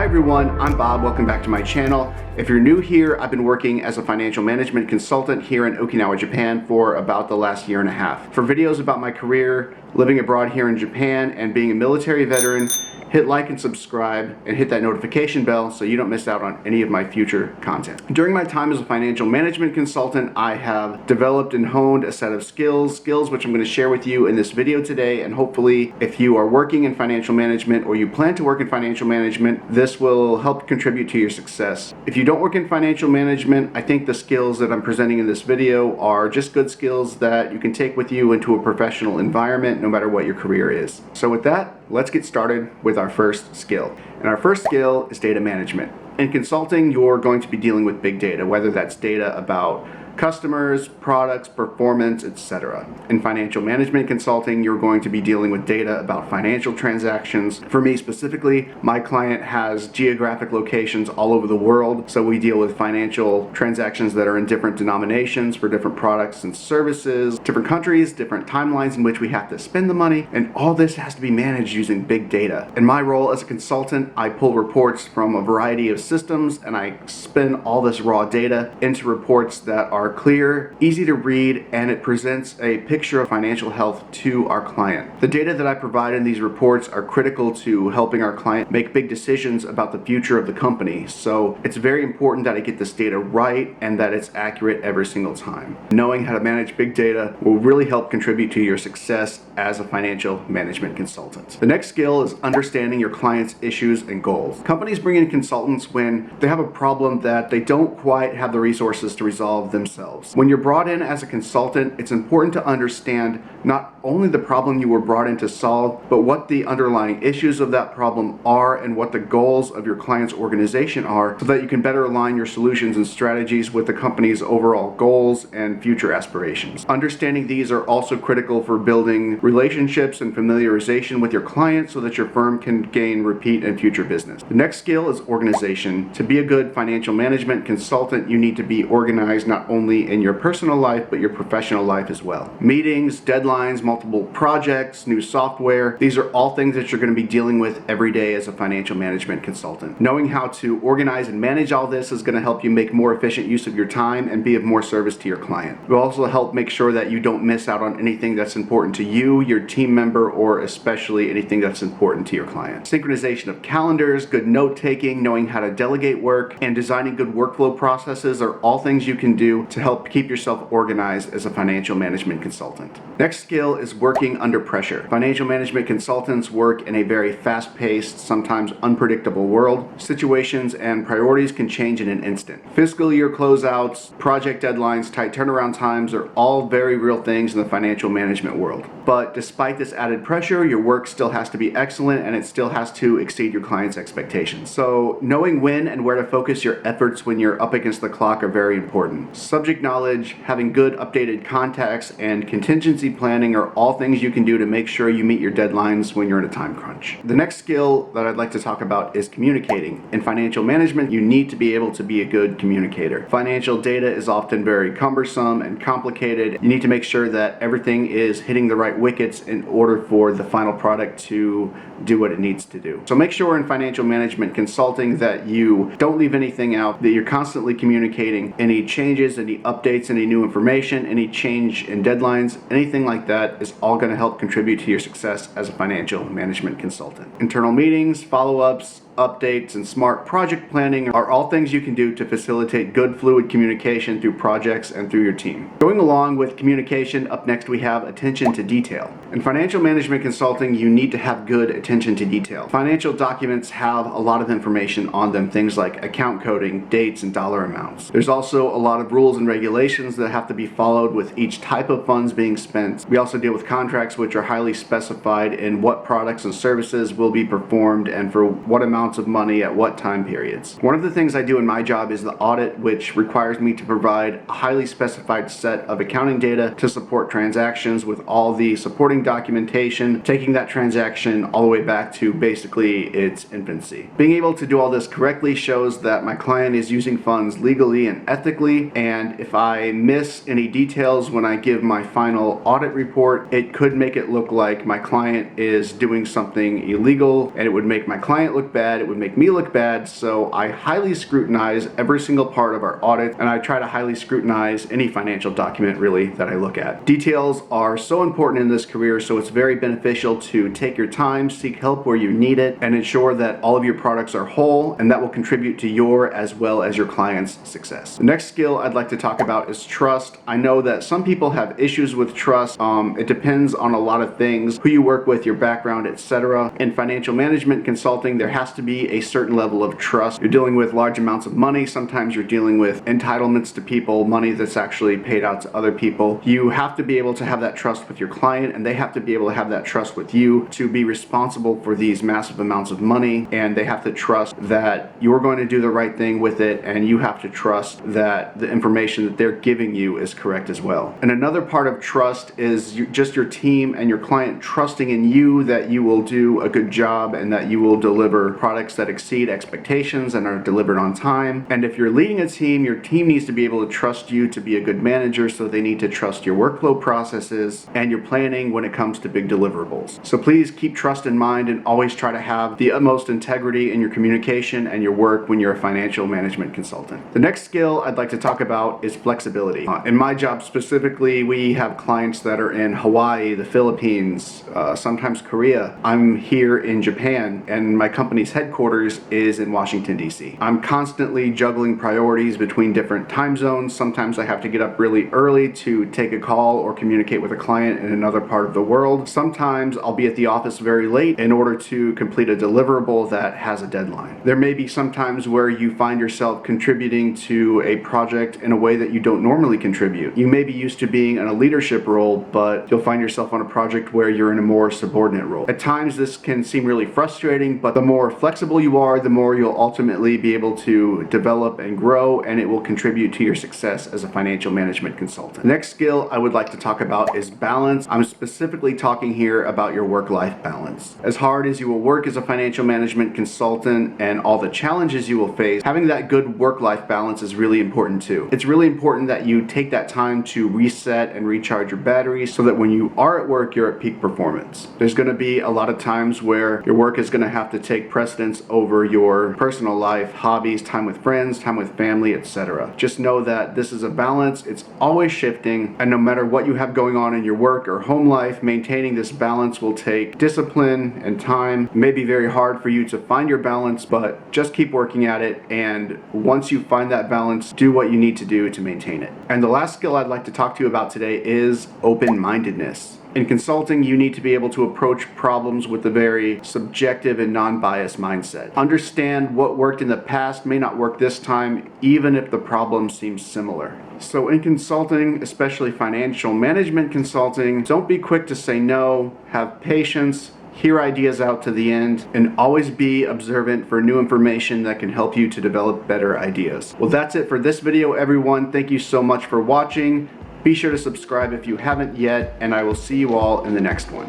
everyone, I'm Bob. Welcome back to my channel. If you're new here, I've been working as a financial management consultant here in Okinawa, Japan for about the last year and a half. For videos about my career, living abroad here in Japan, and being a military veteran, hit like and subscribe and hit that notification bell so you don't miss out on any of my future content. During my time as a financial management consultant, I have developed and honed a set of skills which I'm going to share with you in this video today, and hopefully if you are working in financial management or you plan to work in financial management, this will help contribute to your success. If you don't work in financial management, I think the skills that I'm presenting in this video are just good skills that you can take with you into a professional environment no matter what your career is. So with that, let's get started with our first skill. And our first skill is data management. In consulting, you're going to be dealing with big data, whether that's data about customers, products, performance, etc. In financial management consulting, you're going to be dealing with data about financial transactions. For me specifically, my client has geographic locations all over the world, so we deal with financial transactions that are in different denominations for different products and services, different countries, different timelines in which we have to spend the money, and all this has to be managed using big data. In my role as a consultant, I pull reports from a variety of systems and I spin all this raw data into reports that are clear, easy to read, and it presents a picture of financial health to our client. The data that I provide in these reports are critical to helping our client make big decisions about the future of the company. So it's very important that I get this data right and that it's accurate every single time. Knowing how to manage big data will really help contribute to your success as a financial management consultant. The next skill is understanding your client's issues and goals. Companies bring in consultants when they have a problem that they don't quite have the resources to resolve themselves. When you're brought in as a consultant, it's important to understand not only the problem you were brought in to solve, but what the underlying issues of that problem are and what the goals of your client's organization are, so that you can better align your solutions and strategies with the company's overall goals and future aspirations. Understanding these are also critical for building relationships and familiarization with your client so that your firm can gain repeat and future business. The next skill is organization. To be a good financial management consultant, you need to be organized not only in your personal life, but your professional life as well. Meetings, deadlines, multiple projects, new software, these are all things that you're going to be dealing with every day as a financial management consultant. Knowing how to organize and manage all this is going to help you make more efficient use of your time and be of more service to your client. It will also help make sure that you don't miss out on anything that's important to you, your team member, or especially anything that's important to your client. Synchronization of calendars, good note-taking, knowing how to delegate work, and designing good workflow processes are all things you can do to help keep yourself organized as a financial management consultant. Next skill is working under pressure. Financial management consultants work in a very fast-paced, sometimes unpredictable world. Situations and priorities can change in an instant. Fiscal year closeouts, project deadlines, tight turnaround times are all very real things in the financial management world. But despite this added pressure, your work still has to be excellent and it still has to exceed your client's expectations. So knowing when and where to focus your efforts when you're up against the clock are very important. Subject knowledge, having good updated contacts, and contingency planning are all things you can do to make sure you meet your deadlines when you're in a time crunch. The next skill that I'd like to talk about is communicating. In financial management, you need to be able to be a good communicator. Financial data is often very cumbersome and complicated. You need to make sure that everything is hitting the right wickets in order for the final product to do what it needs to do. So make sure in financial management consulting that you don't leave anything out, that you're constantly communicating any changes, any updates, any new information, any change in deadlines, anything like that is all going to help contribute to your success as a financial management consultant. Internal meetings, follow-ups, updates, and smart project planning are all things you can do to facilitate good fluid communication through projects and through your team. Going along with communication, up next we have attention to detail. In financial management consulting, you need to have good attention to detail. Financial documents have a lot of information on them, things like account coding, dates, and dollar amounts. There's also a lot of rules and regulations that have to be followed with each type of funds being spent. We also deal with contracts which are highly specified in what products and services will be performed and for what amount of money at what time periods. One of the things I do in my job is the audit, which requires me to provide a highly specified set of accounting data to support transactions with all the supporting documentation, taking that transaction all the way back to basically its infancy. Being able to do all this correctly shows that my client is using funds legally and ethically, and if I miss any details when I give my final audit report, it could make it look like my client is doing something illegal, and it would make my client look bad bad, it would make me look bad, so I highly scrutinize every single part of our audit, and I try to highly scrutinize any financial document really that I look at. Details are so important in this career, so it's very beneficial to take your time, seek help where you need it, and ensure that all of your products are whole, and that will contribute to your as well as your client's success. The next skill I'd like to talk about is trust. I know that some people have issues with trust. It depends on a lot of things, who you work with, your background, etc. In financial management consulting, there has to be a certain level of trust. You're dealing with large amounts of money. Sometimes you're dealing with entitlements to people, money that's actually paid out to other people. You have to be able to have that trust with your client, and they have to be able to have that trust with you to be responsible for these massive amounts of money, and they have to trust that you're going to do the right thing with it, and you have to trust that the information that they're giving you is correct as well. And another part of trust is just your team and your client trusting in you that you will do a good job and that you will deliver products that exceed expectations and are delivered on time. And if you're leading a team, your team needs to be able to trust you to be a good manager, so they need to trust your workflow processes and your planning when it comes to big deliverables. So please keep trust in mind and always try to have the utmost integrity in your communication and your work when you're a financial management consultant. The next skill I'd like to talk about is flexibility. In my job specifically, we have clients that are in Hawaii, the Philippines, sometimes Korea. I'm here in Japan, and my company's headquarters is in Washington, D.C. I'm constantly juggling priorities between different time zones. Sometimes I have to get up really early to take a call or communicate with a client in another part of the world. Sometimes I'll be at the office very late in order to complete a deliverable that has a deadline. There may be some times where you find yourself contributing to a project in a way that you don't normally contribute. You may be used to being in a leadership role, but you'll find yourself on a project where you're in a more subordinate role. At times this can seem really frustrating, but the more flexible you are, the more you'll ultimately be able to develop and grow, and it will contribute to your success as a financial management consultant. The next skill I would like to talk about is balance. I'm specifically talking here about your work-life balance. As hard as you will work as a financial management consultant and all the challenges you will face, having that good work-life balance is really important too. It's really important that you take that time to reset and recharge your batteries so that when you are at work, you're at peak performance. There's going to be a lot of times where your work is going to have to take precedence over your personal life, hobbies, time with friends, time with family, etc. Just know that this is a balance. It's always shifting, and no matter what you have going on in your work or home life, maintaining this balance will take discipline and time. It may be very hard for you to find your balance, but just keep working at it, and once you find that balance, do what you need to do to maintain it. And the last skill I'd like to talk to you about today is open-mindedness. In consulting, you need to be able to approach problems with a very subjective and non-biased mindset. Understand what worked in the past may not work this time, even if the problem seems similar. So in consulting, especially financial management consulting, don't be quick to say no, have patience, hear ideas out to the end, and always be observant for new information that can help you to develop better ideas. Well, that's it for this video, everyone. Thank you so much for watching. Be sure to subscribe if you haven't yet, and I will see you all in the next one.